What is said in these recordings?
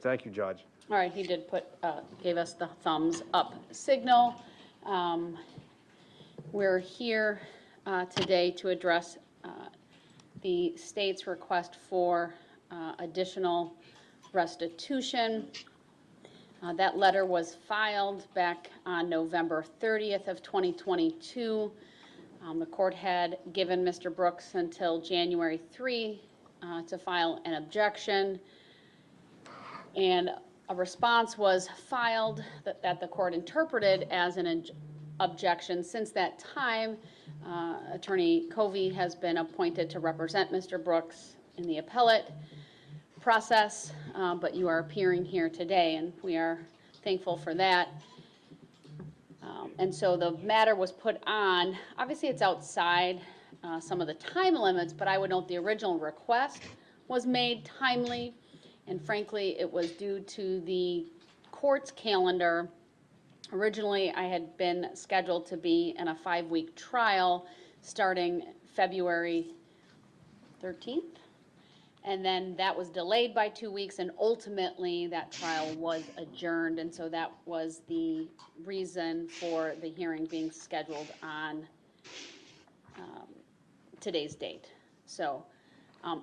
Thank you, Judge. All right, he did gave us the thumbs up signal. We're here today to address the state's request for additional restitution. That letter was filed back on November 30th of 2022. The court had given Mr. Brooks until January 3 to file an objection, and a response was filed that the court interpreted as an objection. Since that time, Attorney Covey has been appointed to represent Mr. Brooks in the appellate process, but you are appearing here today, and we are thankful for that. And so the matter was put on. Obviously, it's outside some of the time limits, but I would note the original request was made timely, and frankly, it was due to the court's calendar. Originally, I had been scheduled to be in a 5-week trial starting February 13th. And then that was delayed by 2 weeks, and ultimately that trial was adjourned. And so that was the reason for the hearing being scheduled on today's date. So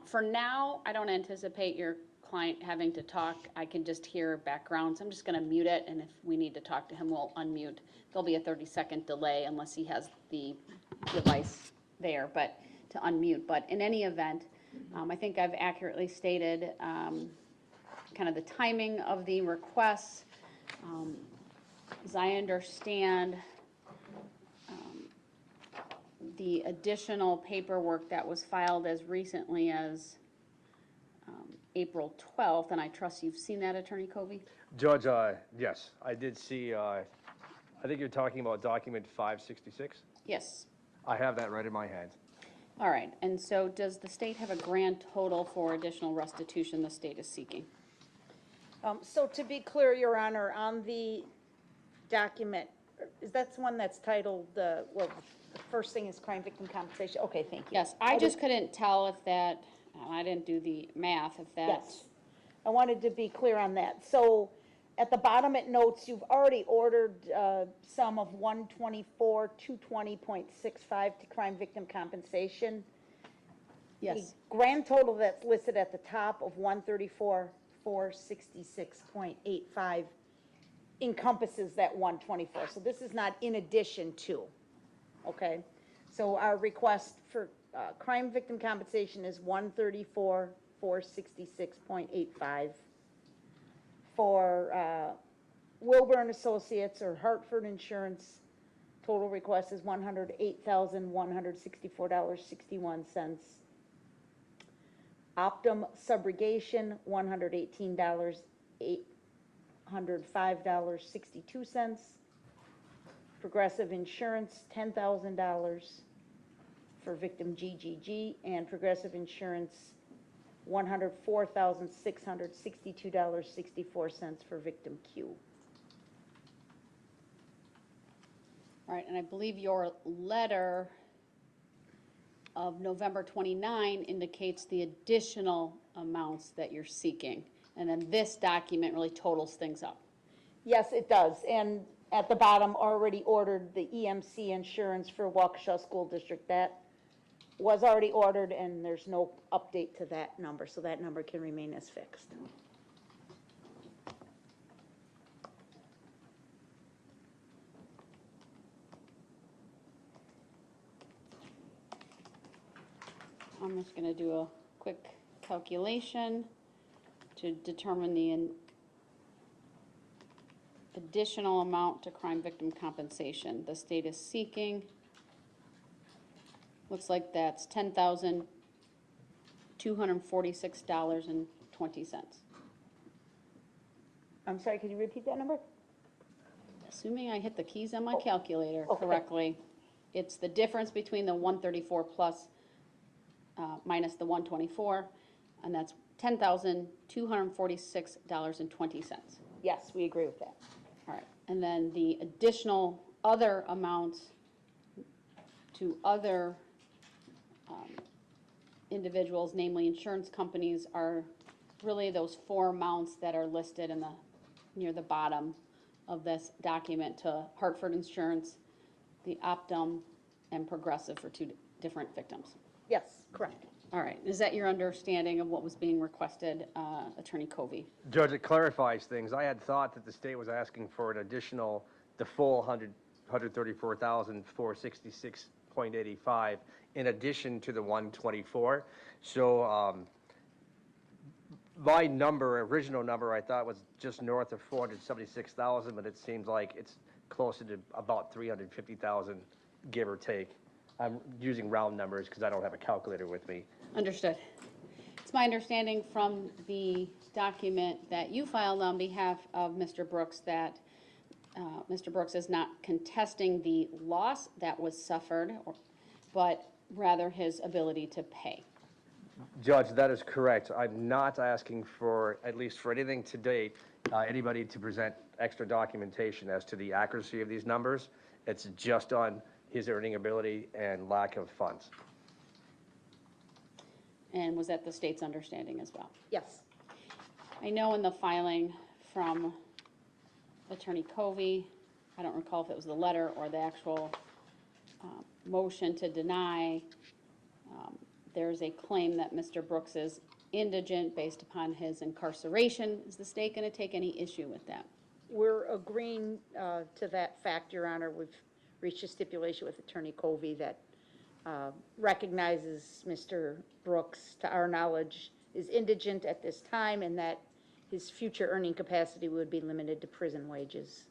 for now, I don't anticipate your client having to talk. I can just hear background, so I'm just going to mute it, and if we need to talk to him, we'll unmute. There'll be a 30-second delay unless he has the device there, but to unmute. But in any event, I think I've accurately stated kind of the timing of the requests. As I understand, the additional paperwork that was filed as recently as April 12th, and I trust you've seen that, Attorney Covey? Judge, yes, I did see, I think you're talking about document 566? Yes. I have that right in my hand. All right, and so does the state have a grand total for additional restitution the state is seeking? So to be clear, Your Honor, on the document, is that the one that's titled, well, the first thing is crime victim compensation? Okay, thank you. Yes, I just couldn't tell if that, I didn't do the math, if that's. Yes, I wanted to be clear on that. So at the bottom it notes you've already ordered sum of 124,220.65 to crime victim compensation. Yes. The grand total that's listed at the top of 134,466.85 encompasses that 124. So this is not in addition to, okay? So our request for crime victim compensation is 134,466.85. For Wilbur and Associates or Hartford Insurance, total request is $108,164.61. Optum Subrogation, $118,805.62. Progressive Insurance, $10,000 for victim GGG, and Progressive Insurance, $104,662.64 for victim Q. All right, and I believe your letter of November 29 indicates the additional amounts that you're seeking. And then this document really totals things up. Yes, it does. And at the bottom, already ordered the EMC insurance for Waukesha School District. That was already ordered, and there's no update to that number, so that number can remain as fixed. I'm just going to do a quick calculation to determine the additional amount to crime victim compensation the state is seeking. Looks like that's $10,246.20. I'm sorry, could you repeat that number? Assuming I hit the keys on my calculator correctly, it's the difference between the 134 plus minus the 124, and that's $10,246.20. Yes, we agree with that. All right, and then the additional other amounts to other individuals, namely insurance companies, are really those four amounts that are listed in the, near the bottom of this document to Hartford Insurance, the Optum, and Progressive for two different victims. Yes, correct. All right, is that your understanding of what was being requested, Attorney Covey? Judge, it clarifies things. I had thought that the state was asking for an additional, the full 134,466.85 in addition to the 124. So my number, original number, I thought was just north of 476,000, but it seems like it's closer to about 350,000, give or take. I'm using round numbers because I don't have a calculator with me. Understood. It's my understanding from the document that you filed on behalf of Mr. Brooks that Mr. Brooks is not contesting the loss that was suffered, but rather his ability to pay. Judge, that is correct. I'm not asking for, at least for anything to date, anybody to present extra documentation as to the accuracy of these numbers. It's just on his earning ability and lack of funds. And was that the state's understanding as well? Yes. I know in the filing from Attorney Covey, I don't recall if it was the letter or the actual motion to deny, there's a claim that Mr. Brooks is indigent based upon his incarceration. Is the state going to take any issue with that? We're agreeing to that fact, Your Honor. We've reached a stipulation with Attorney Covey that recognizes Mr. Brooks, to our knowledge, is indigent at this time and that his future earning capacity would be limited to prison wages.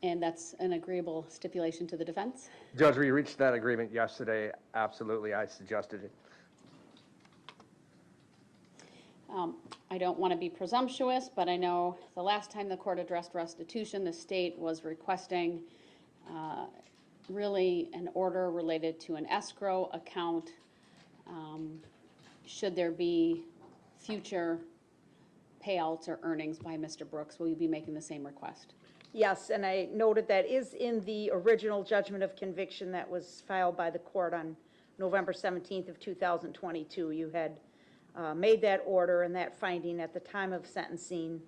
And that's an agreeable stipulation to the defense? Judge, we reached that agreement yesterday. Absolutely, I suggested it. I don't want to be presumptuous, but I know the last time the court addressed restitution, the state was requesting really an order related to an escrow account. Should there be future payouts or earnings by Mr. Brooks, will you be making the same request? Yes, and I noted that is in the original judgment of conviction that was filed by the court on November 17th of 2022. You had made that order and that finding at the time of sentencing,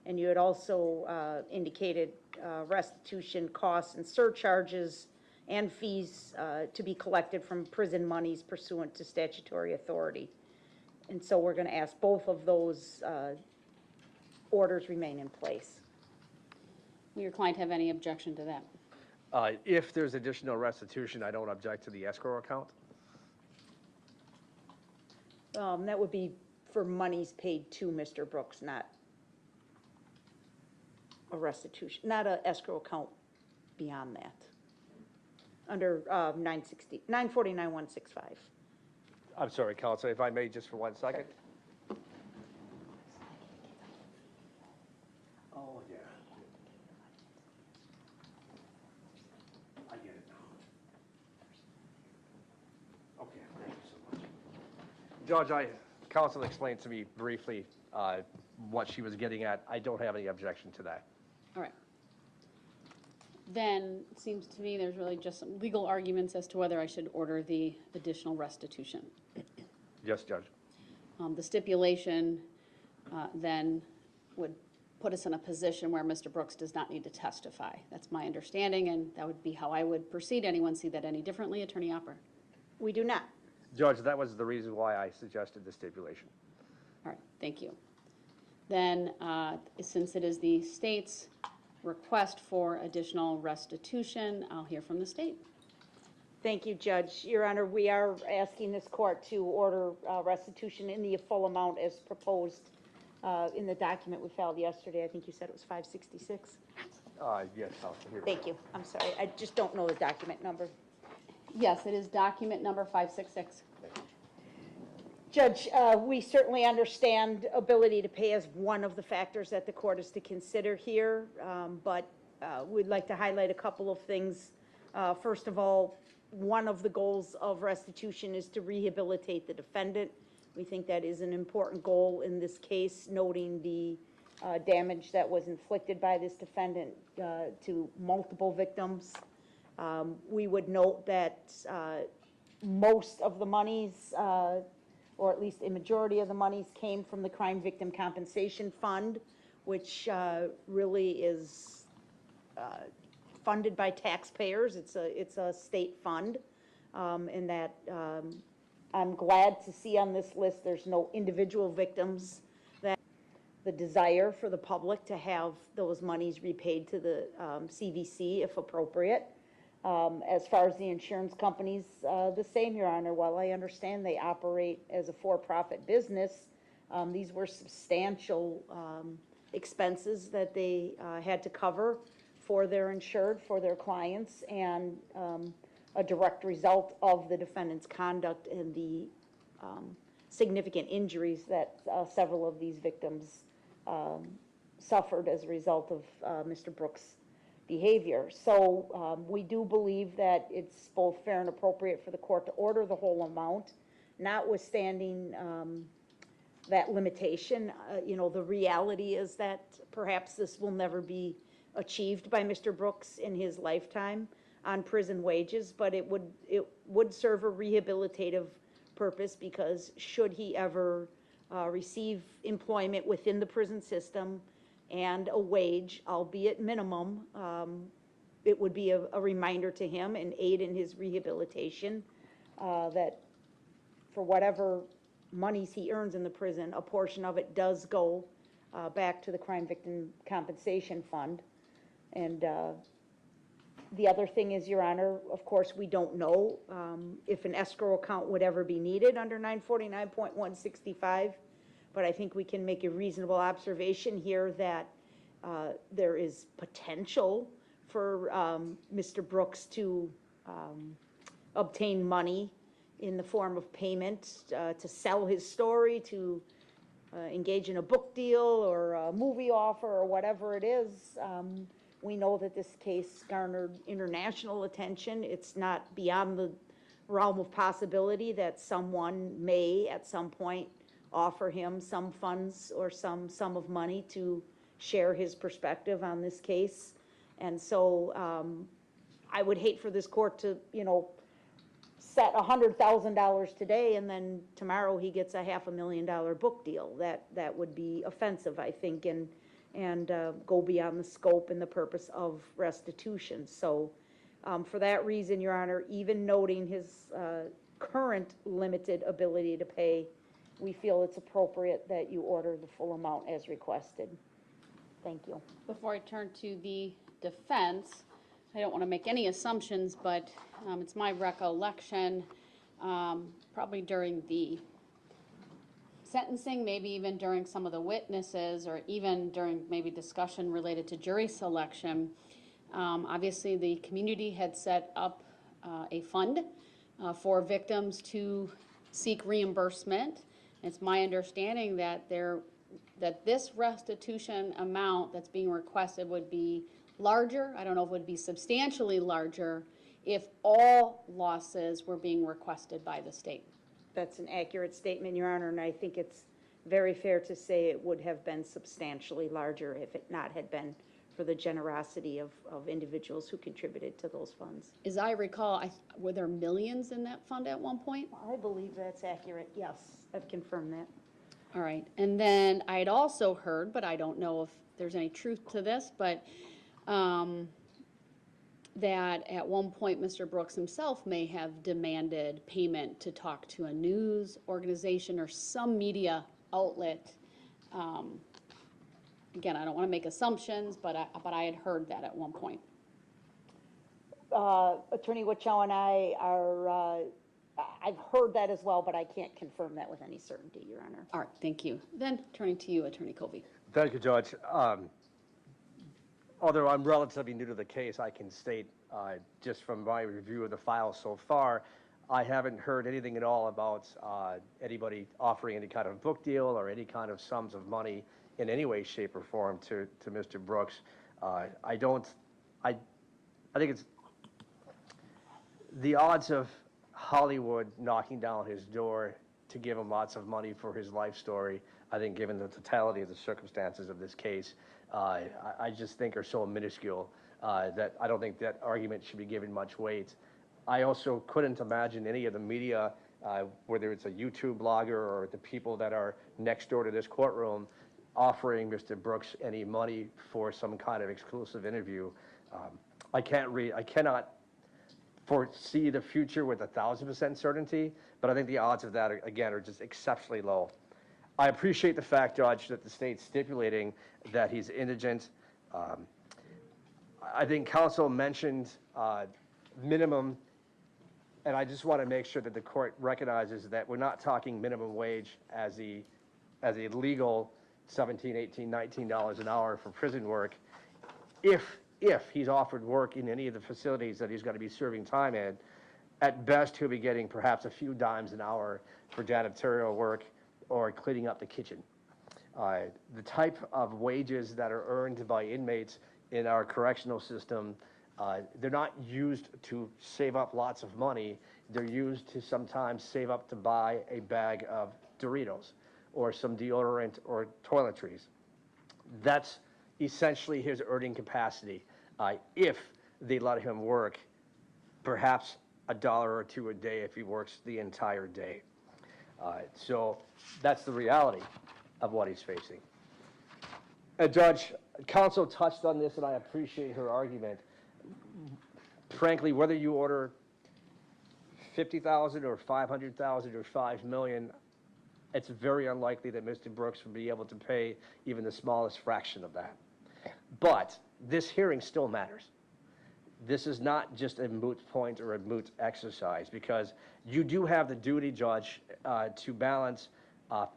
and you had also indicated restitution costs and surcharges and fees to be collected from prison monies pursuant to statutory authority. And so we're going to ask both of those orders remain in place. Will your client have any objection to that? If there's additional restitution, I don't object to the escrow account. That would be for monies paid to Mr. Brooks, not a restitution, not an escrow account beyond that. Under 949-165. I'm sorry, counsel, if I may, just for 1 second. Oh, yeah. I get it now. Okay, thank you so much. Judge, counsel explained to me briefly what she was getting at. I don't have any objection to that. All right. Then it seems to me there's really just some legal arguments as to whether I should order the additional restitution. Yes, Judge. The stipulation then would put us in a position where Mr. Brooks does not need to testify. That's my understanding, and that would be how I would proceed. Anyone see that any differently? Attorney Opper? We do not. Judge, that was the reason why I suggested the stipulation. All right, thank you. Then, since it is the state's request for additional restitution, I'll hear from the state. Thank you, Judge. Your Honor, we are asking this court to order restitution in the full amount as proposed in the document we filed yesterday. I think you said it was 566. Yes, I'll hear. Thank you. I'm sorry. I just don't know the document number. Yes, it is document number 566. Judge, we certainly understand ability to pay as one of the factors that the court is to consider here, but we'd like to highlight a couple of things. First of all, one of the goals of restitution is to rehabilitate the defendant. We think that is an important goal in this case, noting the damage that was inflicted by this defendant to multiple victims. We would note that most of the monies or at least a majority of the monies came from the Crime Victim Compensation Fund, which really is funded by taxpayers. It's a state fund, and that I'm glad to see on this list there's no individual victims. That the desire for the public to have those monies repaid to the CVC if appropriate. As far as the insurance companies, the same, Your Honor. While I understand they operate as a for-profit business, these were substantial expenses that they had to cover for their insured, for their clients, and a direct result of the defendant's conduct and the significant injuries that several of these victims suffered as a result of Mr. Brooks' behavior. So we do believe that it's both fair and appropriate for the court to order the whole amount, notwithstanding that limitation. You know, the reality is that perhaps this will never be achieved by Mr. Brooks in his lifetime on prison wages, but it would serve a rehabilitative purpose, because should he ever receive employment within the prison system and a wage, albeit minimum, it would be a reminder to him and aid in his rehabilitation that for whatever monies he earns in the prison, a portion of it does go back to the Crime Victim Compensation Fund. And the other thing is, Your Honor, of course, we don't know if an escrow account would ever be needed under 949.165, but I think we can make a reasonable observation here that there is potential for Mr. Brooks to obtain money in the form of payment to sell his story, to engage in a book deal or a movie offer or whatever it is. We know that this case garnered international attention. It's not beyond the realm of possibility that someone may at some point offer him some funds or some sum of money to share his perspective on this case. And so I would hate for this court to, you know, set $100,000 today and then tomorrow he gets a $500,000 book deal. That would be offensive, I think, and go beyond the scope and the purpose of restitution. So for that reason, Your Honor, even noting his current limited ability to pay, we feel it's appropriate that you order the full amount as requested. Thank you. Before I turn to the defense, I don't want to make any assumptions, but it's my recollection, probably during the sentencing, maybe even during some of the witnesses, or even during maybe discussion related to jury selection, obviously the community had set up a fund for victims to seek reimbursement. It's my understanding that this restitution amount that's being requested would be larger. I don't know if it would be substantially larger if all losses were being requested by the state. That's an accurate statement, Your Honor, and I think it's very fair to say it would have been substantially larger if it not had been for the generosity of individuals who contributed to those funds. As I recall, were there millions in that fund at one point? I believe that's accurate, yes. I've confirmed that. All right, and then I had also heard, but I don't know if there's any truth to this, but that at one point Mr. Brooks himself may have demanded payment to talk to a news organization or some media outlet. Again, I don't want to make assumptions, but I had heard that at one point. Attorney Wichow and I are, I've heard that as well, but I can't confirm that with any certainty, Your Honor. All right, thank you. Then turning to you, Attorney Covey. Thank you, Judge. Although I'm relatively new to the case, I can state just from my review of the file so far, I haven't heard anything at all about anybody offering any kind of book deal or any kind of sums of money in any way, shape, or form to Mr. Brooks. I think it's the odds of Hollywood knocking down his door to give him lots of money for his life story, I think given the totality of the circumstances of this case, I just think are so minuscule that I don't think that argument should be given much weight. I also couldn't imagine any of the media whether it's a YouTube blogger or the people that are next door to this courtroom, offering Mr. Brooks any money for some kind of exclusive interview. I cannot foresee the future with 1,000% certainty, but I think the odds of that, again, are just exceptionally low. I appreciate the fact, Judge, that the state's stipulating that he's indigent. I think counsel mentioned minimum, and I just want to make sure that the court recognizes that we're not talking minimum wage as a legal $17, $18, $19 an hour for prison work. If he's offered work in any of the facilities that he's going to be serving time in, at best he'll be getting perhaps a few dimes an hour for janitorial work or cleaning up the kitchen. The type of wages that are earned by inmates in our correctional system, they're not used to save up lots of money. They're used to sometimes save up to buy a bag of Doritos or some deodorant or toiletries. That's essentially his earning capacity. If they let him work, perhaps $1 or $2 a day if he works the entire day. So that's the reality of what he's facing. Judge, counsel touched on this, and I appreciate her argument. Frankly, whether you order $50,000 or $500,000 or $5 million, it's very unlikely that Mr. Brooks will be able to pay even the smallest fraction of that. But this hearing still matters. This is not just a moot point or a moot exercise, because you do have the duty, Judge, to balance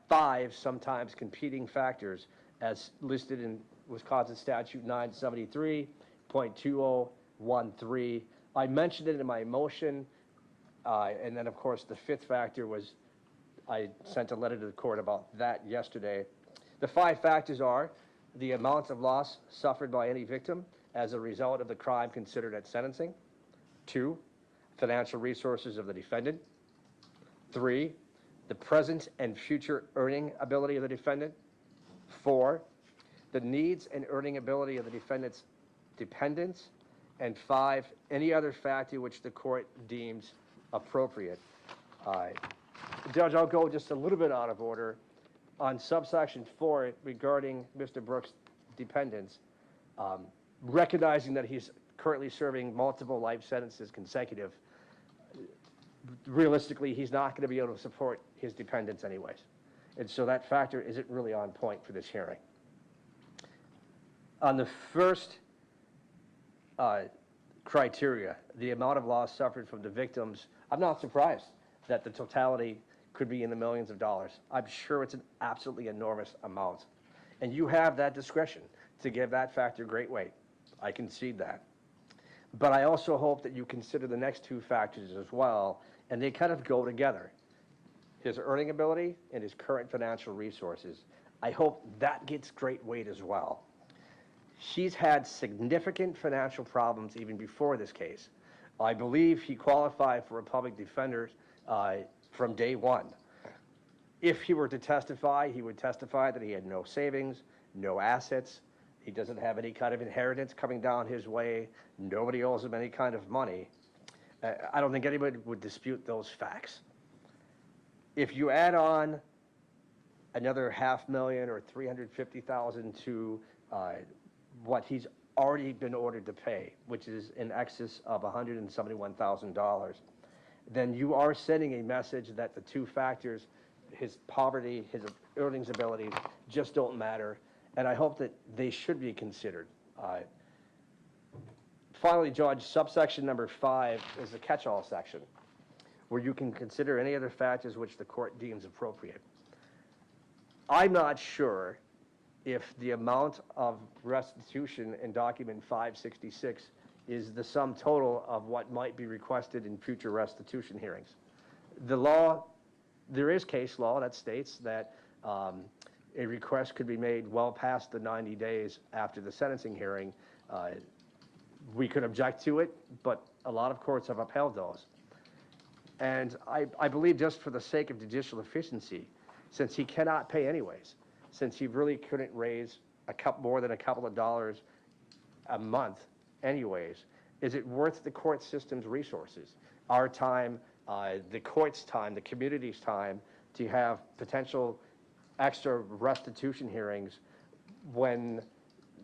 5 sometimes competing factors as listed in Wisconsin Statute 973.2013. I mentioned it in my motion, and then, of course, the 5th factor was I sent a letter to the court about that yesterday. The 5 factors are the amount of loss suffered by any victim as a result of the crime considered at sentencing. 2, financial resources of the defendant. 3, the present and future earning ability of the defendant. 4, the needs and earning ability of the defendant's dependents. And 5, any other factor which the court deems appropriate. Judge, I'll go just a little bit out of order. On subsection 4 regarding Mr. Brooks' dependents, recognizing that he's currently serving multiple life sentences consecutive, realistically, he's not going to be able to support his dependents anyways. And so that factor isn't really on point for this hearing. On the first criteria, the amount of loss suffered from the victims, I'm not surprised that the totality could be in the millions of dollars. I'm sure it's an absolutely enormous amount. And you have that discretion to give that factor great weight. I concede that. But I also hope that you consider the next 2 factors as well, and they kind of go together. His earning ability and his current financial resources. I hope that gets great weight as well. She's had significant financial problems even before this case. I believe he qualified for a public defender from day one. If he were to testify, he would testify that he had no savings, no assets. He doesn't have any kind of inheritance coming down his way. Nobody owes him any kind of money. I don't think anybody would dispute those facts. If you add on another $500,000 or $350,000 to what he's already been ordered to pay, which is in excess of $171,000, then you are sending a message that the 2 factors, his poverty, his earnings abilities, just don't matter. And I hope that they should be considered. Finally, Judge, subsection number 5 is the catch-all section, where you can consider any other factors which the court deems appropriate. I'm not sure if the amount of restitution in document 566 is the sum total of what might be requested in future restitution hearings. The law, there is case law that states that a request could be made well past the 90 days after the sentencing hearing. We could object to it, but a lot of courts have upheld those. And I believe just for the sake of judicial efficiency, since he cannot pay anyways, since he really couldn't raise more than a couple of dollars a month anyways, is it worth the court system's resources, our time, the court's time, the community's time, to have potential extra restitution hearings when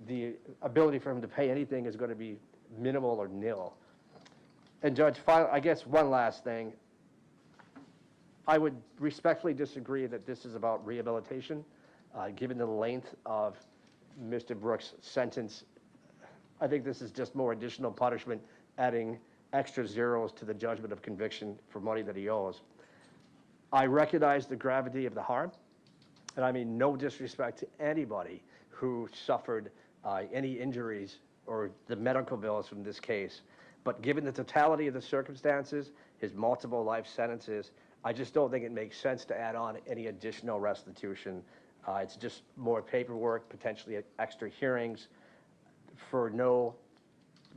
the ability for him to pay anything is going to be minimal or nil. And Judge, I guess one last thing. I would respectfully disagree that this is about rehabilitation. Given the length of Mr. Brooks' sentence, I think this is just more additional punishment, adding extra zeros to the judgment of conviction for money that he owes. I recognize the gravity of the harm, and I mean no disrespect to anybody who suffered any injuries or the medical bills from this case. But given the totality of the circumstances, his multiple life sentences, I just don't think it makes sense to add on any additional restitution. It's just more paperwork, potentially extra hearings for no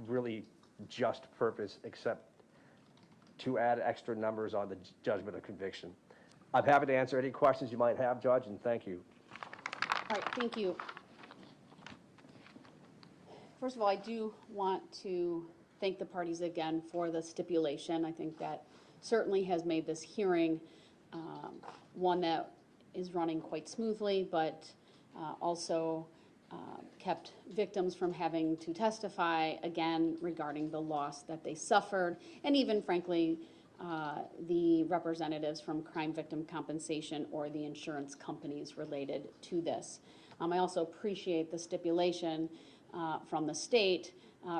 really just purpose except to add extra numbers on the judgment of conviction. I'm happy to answer any questions you might have, Judge, and thank you. All right, thank you. First of all, I do want to thank the parties again for the stipulation. I think that certainly has made this hearing one that is running quite smoothly, but also kept victims from having to testify again regarding the loss that they suffered, and even frankly, the representatives from crime victim compensation or the insurance companies related to this. I also appreciate the stipulation from the state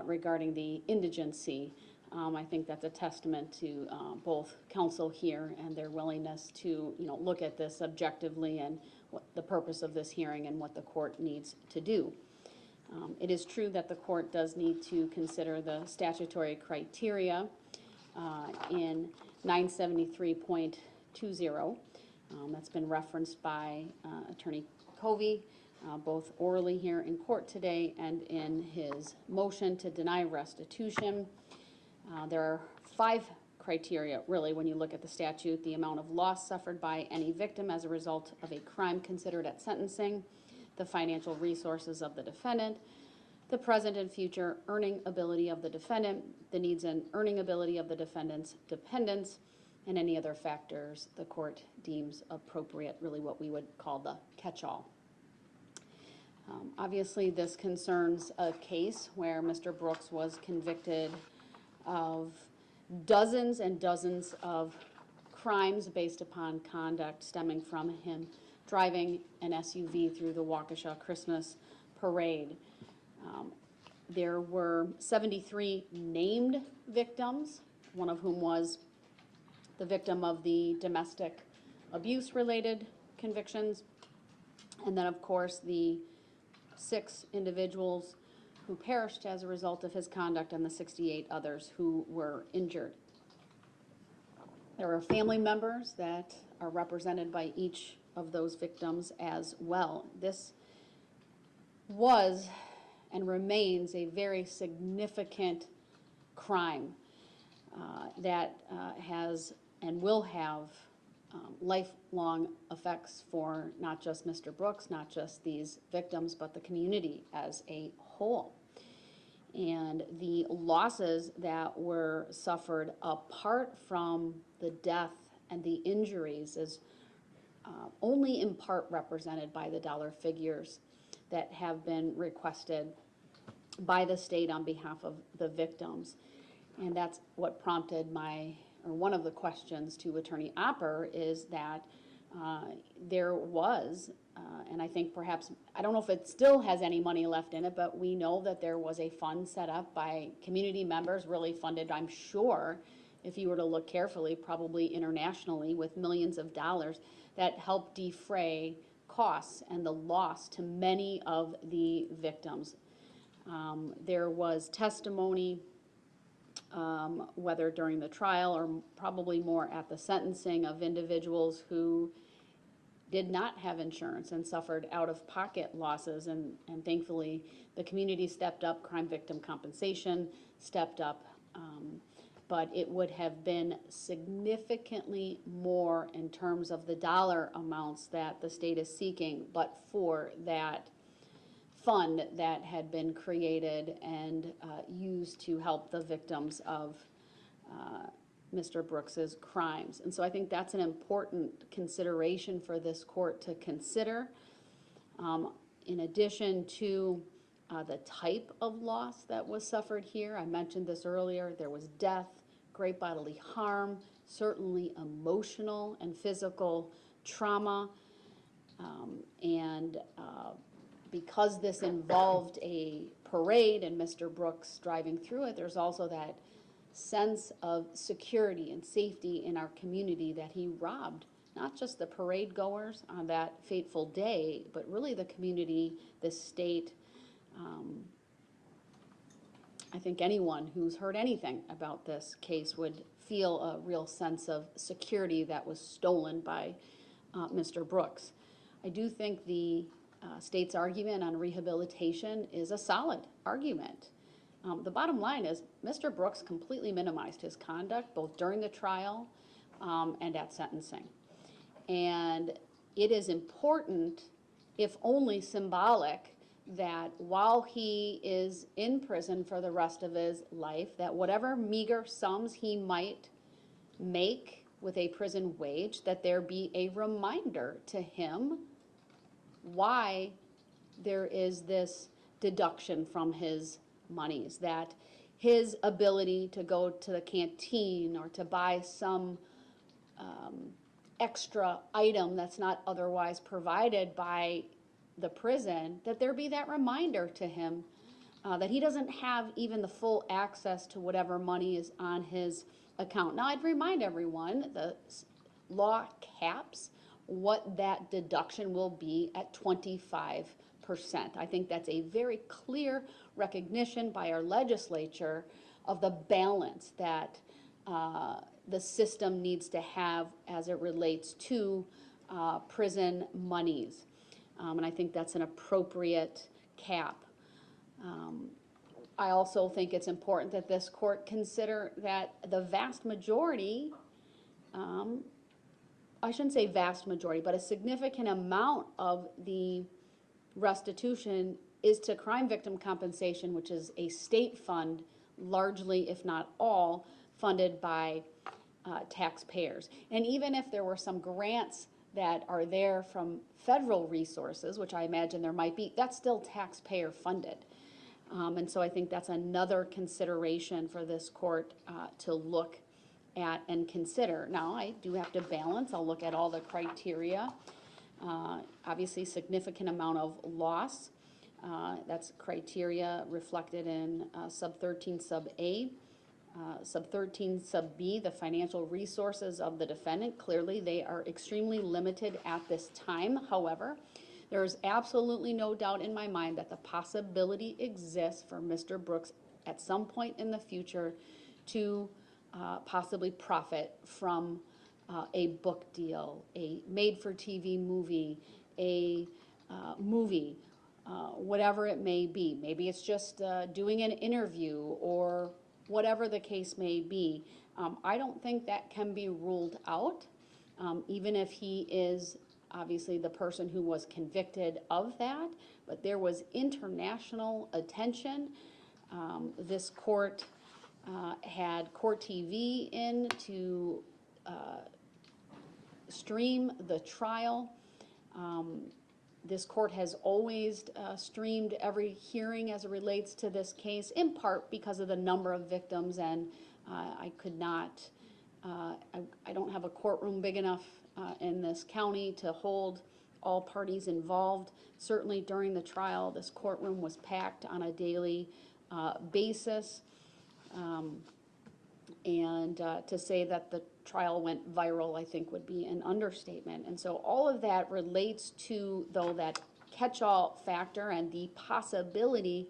regarding the indigency. I think that's a testament to both counsel here and their willingness to, look at this objectively and what the purpose of this hearing and what the court needs to do. It is true that the court does need to consider the statutory criteria in 973.20. That's been referenced by Attorney Covey, both orally here in court today and in his motion to deny restitution. There are 5 criteria, really, when you look at the statute: the amount of loss suffered by any victim as a result of a crime considered at sentencing, the financial resources of the defendant, the present and future earning ability of the defendant, the needs and earning ability of the defendant's dependents, and any other factors the court deems appropriate, really what we would call the catch-all. Obviously, this concerns a case where Mr. Brooks was convicted of dozens and dozens of crimes based upon conduct stemming from him driving an SUV through the Waukesha Christmas parade. There were 73 named victims, one of whom was the victim of the domestic abuse-related convictions, and then, of course, the 6 individuals who perished as a result of his conduct and the 68 others who were injured. There are family members that are represented by each of those victims as well. This was and remains a very significant crime that has and will have lifelong effects for not just Mr. Brooks, not just these victims, but the community as a whole. And the losses that were suffered apart from the death and the injuries is only in part represented by the dollar figures that have been requested by the state on behalf of the victims. And that's what prompted one of the questions to Attorney Opper is that there was, and I think perhaps, I don't know if it still has any money left in it, but we know that there was a fund set up by community members, really funded, I'm sure, if you were to look carefully, probably internationally, with millions of dollars that helped defray costs and the loss to many of the victims. There was testimony, whether during the trial or probably more at the sentencing, of individuals who did not have insurance and suffered out-of-pocket losses, and thankfully the community stepped up, crime victim compensation stepped up, but it would have been significantly more in terms of the dollar amounts that the state is seeking, but for that fund that had been created and used to help the victims of Mr. Brooks's crimes. And so I think that's an important consideration for this court to consider. In addition to the type of loss that was suffered here, I mentioned this earlier, there was death, great bodily harm, certainly emotional and physical trauma, and because this involved a parade and Mr. Brooks driving through it, there's also that sense of security and safety in our community that he robbed not just the parade goers on that fateful day, but really the community, the state. I think anyone who's heard anything about this case would feel a real sense of security that was stolen by Mr. Brooks. I do think the state's argument on rehabilitation is a solid argument. The bottom line is Mr. Brooks completely minimized his conduct both during the trial and at sentencing. And it is important, if only symbolic, that while he is in prison for the rest of his life, that whatever meager sums he might make with a prison wage, that there be a reminder to him why there is this deduction from his monies, that his ability to go to the canteen or to buy some extra item that's not otherwise provided by the prison, that there be that reminder to him that he doesn't have even the full access to whatever money is on his account. Now, I'd remind everyone, the law caps what that deduction will be at 25%. I think that's a very clear recognition by our legislature of the balance that the system needs to have as it relates to prison monies. And I think that's an appropriate cap. I also think it's important that this court consider that the vast majority, I shouldn't say vast majority, but a significant amount of the restitution is to crime victim compensation, which is a state fund, largely, if not all, funded by taxpayers. And even if there were some grants that are there from federal resources, which I imagine there might be, that's still taxpayer funded. And so I think that's another consideration for this court to look at and consider. Now, I do have to balance. I'll look at all the criteria. Obviously, significant amount of loss. That's criteria reflected in sub 13 sub A. Sub 13 sub B, the financial resources of the defendant. Clearly, they are extremely limited at this time. However, there is absolutely no doubt in my mind that the possibility exists for Mr. Brooks at some point in the future to possibly profit from a book deal, a made-for-TV movie, a movie, whatever it may be. Maybe it's just doing an interview or whatever the case may be. I don't think that can be ruled out, even if he is obviously the person who was convicted of that, but there was international attention. This court had Court TV in to stream the trial. This court has always streamed every hearing as it relates to this case, in part because of the number of victims, and I could not, I don't have a courtroom big enough in this county to hold all parties involved. Certainly during the trial, this courtroom was packed on a daily basis. And to say that the trial went viral, I think, would be an understatement. And so all of that relates to, though, that catch-all factor and the possibility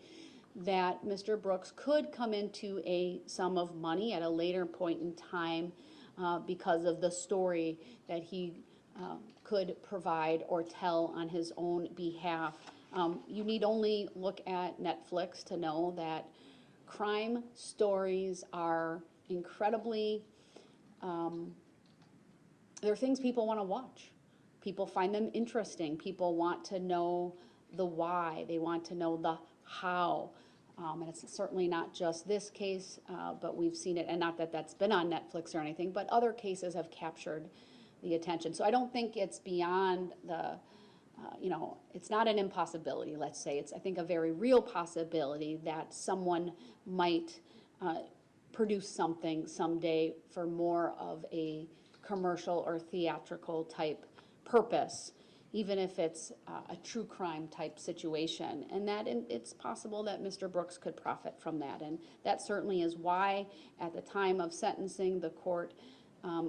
that Mr. Brooks could come into a sum of money at a later point in time because of the story that he could provide or tell on his own behalf. You need only look at Netflix to know that crime stories are incredibly, they're things people want to watch. People find them interesting. People want to know the why. They want to know the how. And it's certainly not just this case, but we've seen it, and not that that's been on Netflix or anything, but other cases have captured the attention. So I don't think it's beyond the, it's not an impossibility, let's say. It's, I think, a very real possibility that someone might produce something someday for more of a commercial or theatrical type purpose, even if it's a true crime type situation. And that it's possible that Mr. Brooks could profit from that. And that certainly is why, at the time of sentencing, the court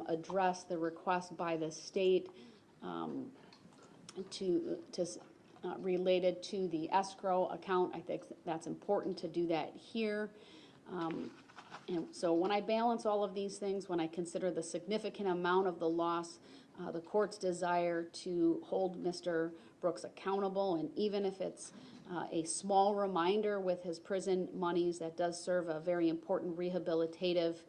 addressed the request by the state related to the escrow account. I think that's important to do that here. And so when I balance all of these things, when I consider the significant amount of the loss, the court's desire to hold Mr. Brooks accountable, and even if it's a small reminder with his prison monies, that does serve a very important rehabilitative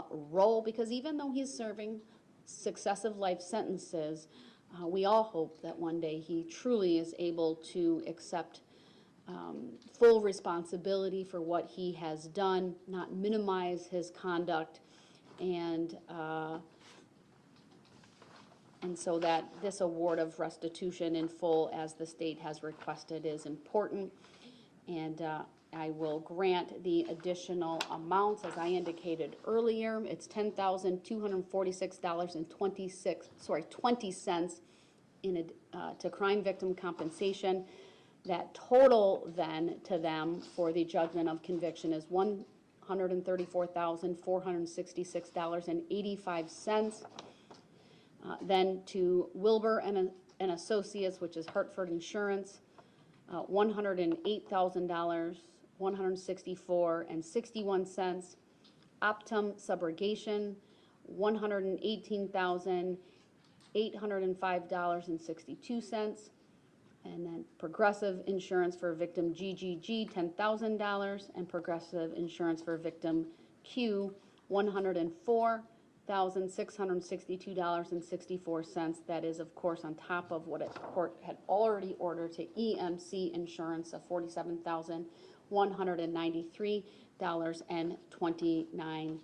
role, because even though he's serving successive life sentences, we all hope that one day he truly is able to accept full responsibility for what he has done, not minimize his conduct, and so that this award of restitution in full, as the state has requested, is important. And I will grant the additional amounts, as I indicated earlier. It's $10,246.20 to crime victim compensation. That total then to them for the judgment of conviction is $134,466.85. Then to Wilbur and Associates, which is Hartford Insurance, $108,000, $164.61. Optum Subrogation, $118,805.62. And then Progressive Insurance for victim GGG, $10,000, and Progressive Insurance for victim Q, $104,662.64. That is, of course, on top of what the court had already ordered to EMC Insurance of $47,193.29.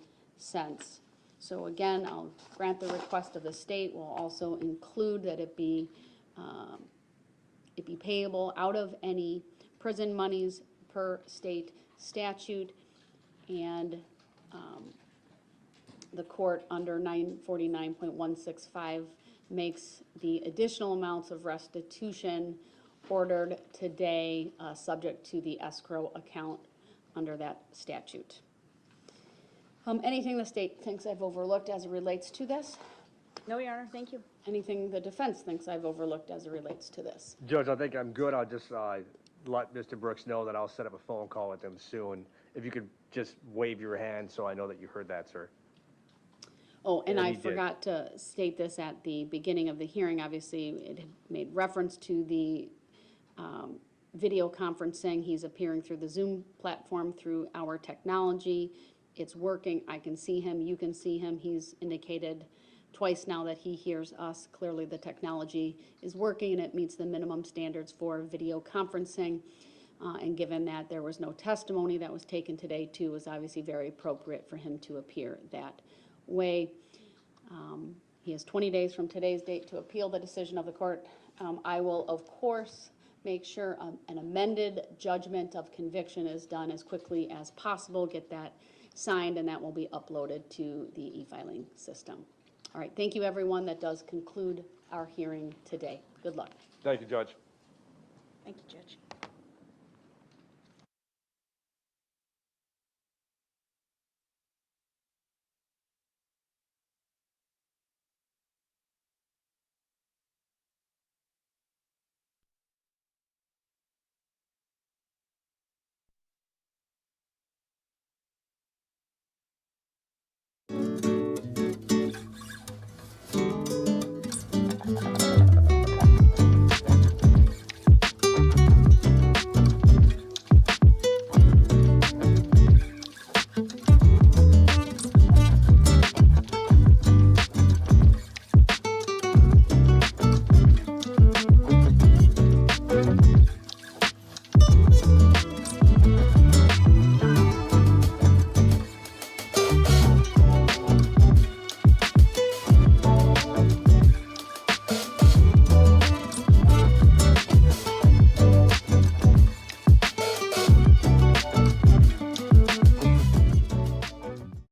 So again, I'll grant the request of the state. We'll also include that it be payable out of any prison monies per state statute, and the court under 949.165 makes the additional amounts of restitution ordered today subject to the escrow account under that statute. Anything the state thinks I've overlooked as it relates to this? No, Your Honor, thank you. Anything the defense thinks I've overlooked as it relates to this? Judge, I think I'm good. I'll just let Mr. Brooks know that I'll set up a phone call with him soon. If you could just wave your hand so I know that you heard that, sir. Oh, and Yeah, I he did. forgot to state this at the beginning of the hearing. Obviously, it had made reference to the video conferencing. He's appearing through the Zoom platform through our technology. It's working. I can see him. You can see him. He's indicated twice now that he hears us. Clearly, the technology is working, and it meets the minimum standards for video conferencing. And given that there was no testimony that was taken today, too, it was obviously very appropriate for him to appear that way. He has 20 days from today's date to appeal the decision of the court. I will, of course, make sure an amended judgment of conviction is done as quickly as possible, get that signed, and that will be uploaded to the e-filing system. All right, thank you, everyone. That does conclude our hearing today. Good luck. Thank you, Judge. Thank you, Judge.